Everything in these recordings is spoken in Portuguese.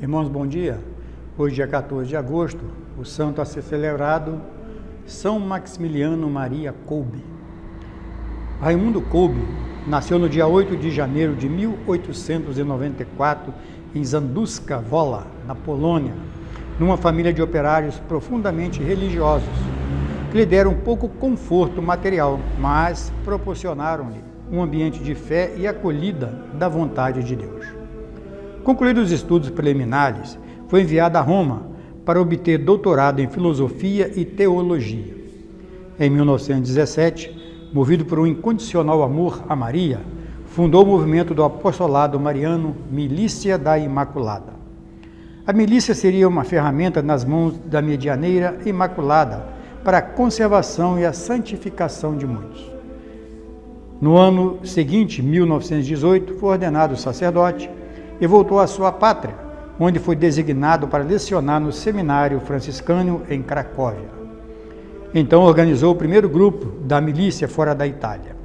Irmãos, bom dia. Hoje, dia 14 de agosto, o santo a ser celebrado, São Maximiliano Maria Kolbe. Raimundo Kolbe nasceu no dia 8 de janeiro de 1894 em Zanduszka Wola, na Polônia, numa família de operários profundamente religiosos, que lhe deram pouco conforto material, mas proporcionaram-lhe um ambiente de fé e acolhida da vontade de Deus. Concluídos os estudos preliminares, foi enviado a Roma para obter doutorado em filosofia e teologia. Em 1917, movido por um incondicional amor a Maria, fundou o movimento do apostolado mariano Milícia da Imaculada. A milícia seria uma ferramenta nas mãos da medianeira Imaculada para a conservação e a santificação de muitos. No ano seguinte, 1918, foi ordenado sacerdote e voltou à sua pátria, onde foi designado para lecionar no seminário franciscano em Cracóvia. Então organizou o primeiro grupo da milícia fora da Itália.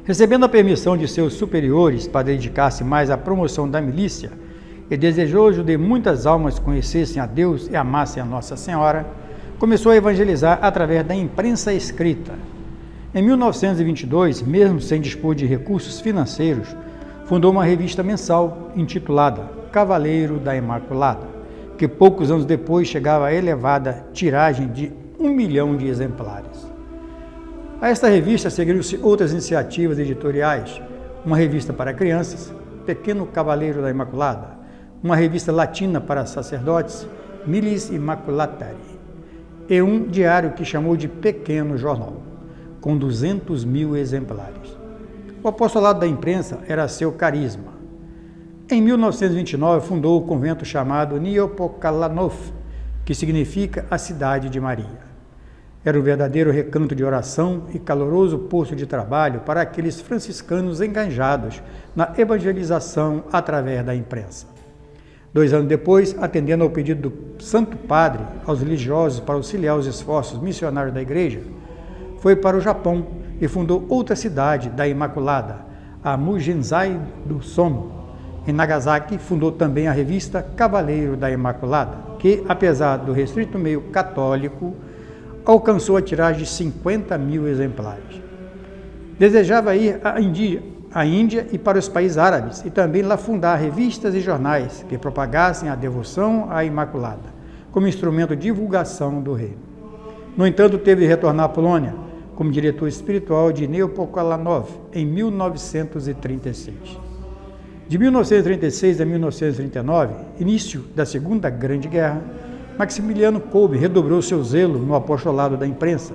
Recebendo a permissão de seus superiores para dedicar-se mais à promoção da milícia e desejoso de muitas almas conhecessem a Deus e amassem a Nossa Senhora, começou a evangelizar através da imprensa escrita. Em 1922, mesmo sem dispor de recursos financeiros, fundou uma revista mensal intitulada Cavaleiro da Imaculada, que poucos anos depois chegava à elevada tiragem de 1 milhão de exemplares. A esta revista seguiram-se outras iniciativas editoriais, uma revista para crianças, Pequeno Cavaleiro da Imaculada, uma revista latina para sacerdotes, Milis Immaculatari, e um diário que chamou de Pequeno Jornal, com 200 mil exemplares. O apostolado da imprensa era seu carisma. Em 1929, fundou o convento chamado Niepokalanów, que significa a cidade de Maria. Era um verdadeiro recanto de oração e caloroso posto de trabalho para aqueles franciscanos engajados na evangelização através da imprensa. 2 anos depois, atendendo ao pedido do Santo Padre aos religiosos para auxiliar os esforços missionários da Igreja, foi para o Japão e fundou outra cidade da Imaculada, a Mujinzai do Sono. Em Nagasaki, fundou também a revista Cavaleiro da Imaculada, que, apesar do restrito meio católico, alcançou a tiragem de 50 mil exemplares. Desejava ir à Índia e para os países árabes e também lá fundar revistas e jornais que propagassem a devoção à Imaculada, como instrumento de divulgação do reino. No entanto, teve de retornar à Polônia como diretor espiritual de Niepokalanów em 1936. De 1936 a 1939, início da Segunda Grande Guerra, Maximiliano Kolbe redobrou seu zelo no apostolado da imprensa,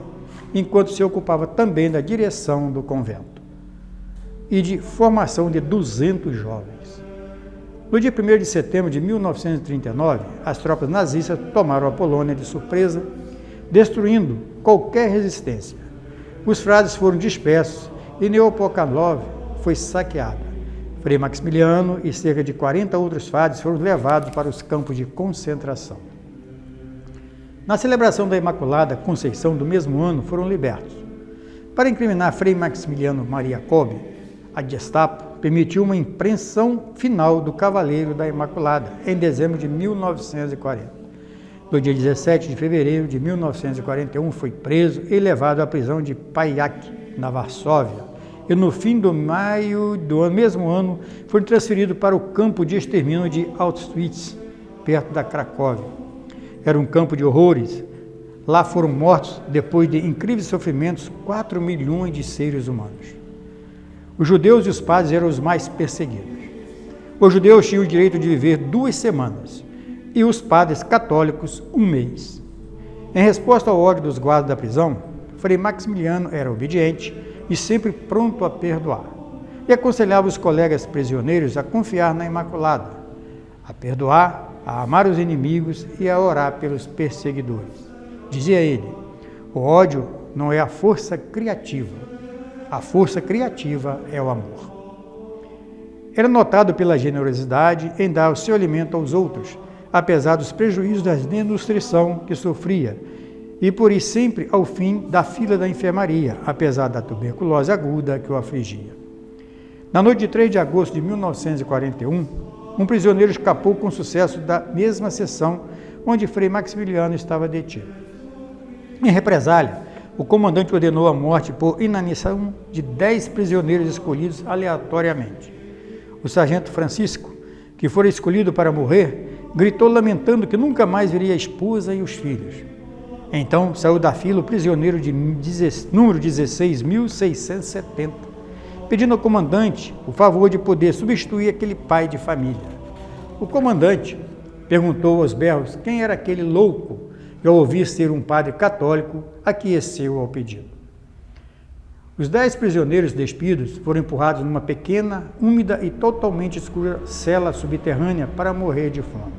enquanto se ocupava também da direção do convento e de formação de 200 jovens. No dia 1º de setembro de 1939, as tropas nazistas tomaram a Polônia de surpresa, destruindo qualquer resistência. Os frades foram dispersos e Niepokalanów foi saqueada. Frei Maximiliano e cerca de 40 outros frades foram levados para os campos de concentração. Na celebração da Imaculada Conceição do mesmo ano, foram libertos. Para incriminar Frei Maximiliano Maria Kolbe, a Gestapo permitiu uma impressão final do Cavaleiro da Imaculada em dezembro de 1940. No dia 17 de fevereiro de 1941, foi preso e levado à prisão de Pajak, na Varsóvia, e no fim de maio do mesmo ano foi transferido para o campo de extermínio de Auschwitz, perto da Cracóvia. Era um campo de horrores. Lá foram mortos, depois de incríveis sofrimentos, 4 milhões de seres humanos. Os judeus e os padres eram os mais perseguidos. Os judeus tinham o direito de viver 2 semanas, e os padres católicos 1 mês. Em resposta ao ódio dos guardas da prisão, Frei Maximiliano era obediente e sempre pronto a perdoar, e aconselhava os colegas prisioneiros a confiar na Imaculada, a perdoar, a amar os inimigos e a orar pelos perseguidores. Dizia ele: o ódio não é a força criativa é o amor. Era notado pela generosidade em dar o seu alimento aos outros, apesar dos prejuízos da desnutrição que sofria, e por ir sempre ao fim da fila da enfermaria, apesar da tuberculose aguda que o afligia. Na noite de 3 de agosto de 1941, um prisioneiro escapou com sucesso da mesma seção onde Frei Maximiliano estava detido. Em represália, o comandante ordenou a morte por inanição de 10 prisioneiros escolhidos aleatoriamente. O sargento Francisco, que fora escolhido para morrer, gritou lamentando que nunca mais veria a esposa e os filhos. Então saiu da fila o prisioneiro de número 16.670, pedindo ao comandante o favor de poder substituir aquele pai de família. O comandante perguntou aos berros quem era aquele louco e, ao ouvir ser um padre católico, aqueceu ao pedido. Os 10 prisioneiros despidos foram empurrados numa pequena, úmida e totalmente escura cela subterrânea para morrer de fome.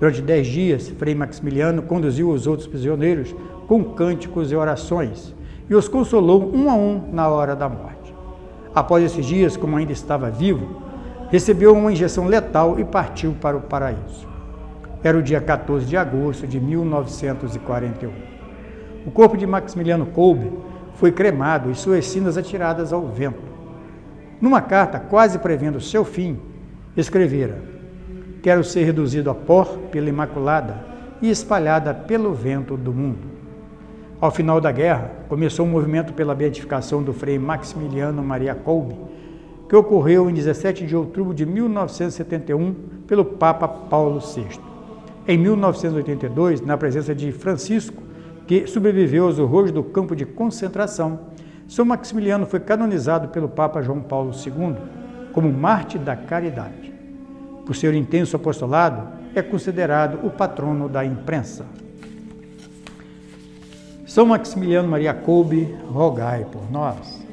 Durante 10 dias, Frei Maximiliano conduziu os outros prisioneiros com cânticos e orações e os consolou um a um na hora da morte. Após esses dias, como ainda estava vivo, recebeu uma injeção letal e partiu para o paraíso. Era o dia 14 de agosto de 1941. O corpo de Maximiliano Kolbe foi cremado e suas cinzas atiradas ao vento. Numa carta, quase prevendo seu fim, escrevera: quero ser reduzido a pó pela Imaculada e espalhada pelo vento do mundo. Ao final da guerra, começou um movimento pela beatificação do Frei Maximiliano Maria Kolbe, que ocorreu em 17 de outubro de 1971 pelo Papa Paulo VI. Em 1982, na presença de Francisco, que sobreviveu aos horrores do campo de concentração, São Maximiliano foi canonizado pelo Papa João Paulo II como mártir da caridade. Por seu intenso apostolado, é considerado o patrono da imprensa. São Maximiliano Maria Kolbe, rogai por nós.